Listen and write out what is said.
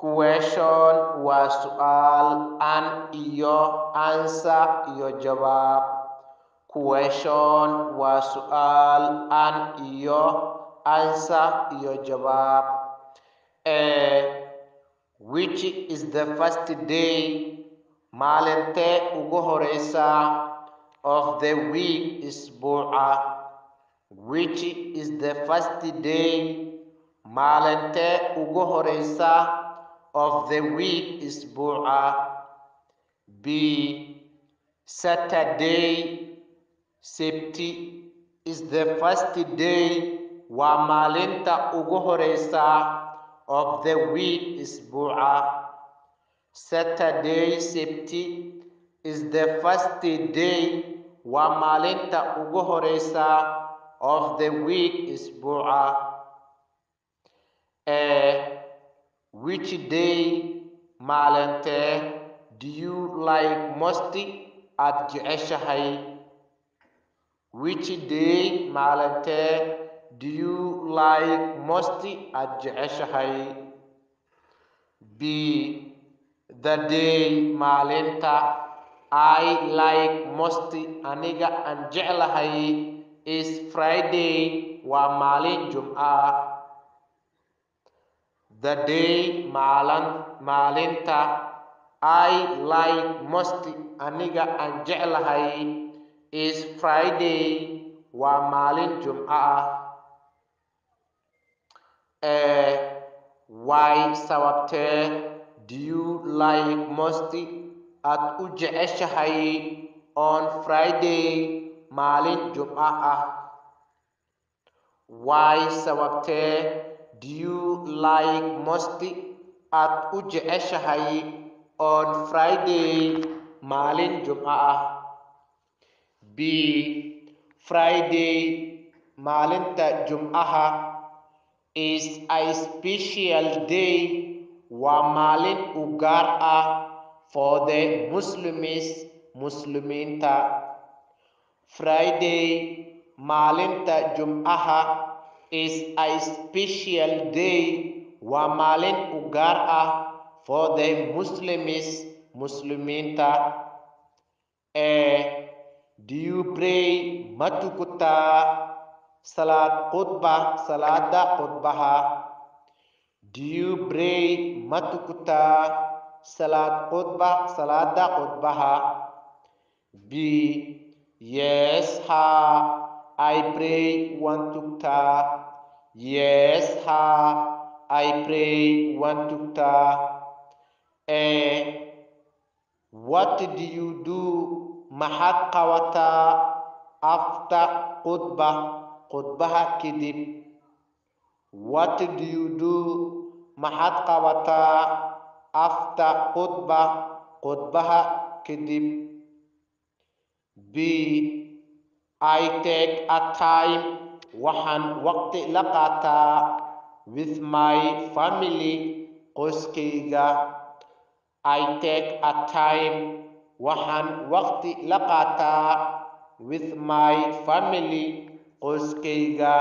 Question waa su'aal an iyo answer iyo jawaab. Question waa su'aal an iyo answer iyo jawaab. Which is the first day? Maalintee ugu horeysa of the week isbuuca. Which is the first day? Maalintee ugu horeysa of the week isbuuca. B. Saturday. Sabti is the first day. Waa maalinta ugu horeysa of the week isbuuca. Saturday Sabti is the first day. Waa maalinta ugu horeysa of the week isbuuca. Which day? Maalintee do you like most? Aad jeceshahay. Which day? Maalintee do you like most? Aad jeceshahay. B. The day. Maalinta I like most aniga aan jeclahay is Friday. Waa maalin Jumca. The day. Maalinta I like most aniga aan jeclahay is Friday. Waa maalin Jumca. Why? Sababtee do you like most aad u jeceshahay on Friday maalin Jumca ah? Why? Sababtee do you like most aad u jeceshahay on Friday maalin Jumca ah? B. Friday. Maalinta Jumcaha is a special day. Waa maalin u gaar ah for the Muslims. Muslimiinta. Friday. Maalinta Jumcaha is a special day. Waa maalin u gaar ah for the Muslims. Muslimiinta. Do you pray? Ma tukataa salaad khudbah? Salaada khudbaha. Do you pray? Ma tukataa salaad khudbah? Salaada khudbaha. B. Yes, ha. I pray. Waan tukataa. Yes, ha. I pray. Waan tukataa. What do you do? Maxaad qabataa after khudbah? Khudbaha kadib. What do you do? Maxaad qabataa after khudbah? Khudbaha kadib. B. I take a time. Waxaan waqti la qaataa with my family. Qoyskayga. I take a time. Waxaan waqti la qaataa with my family. Qoyskayga.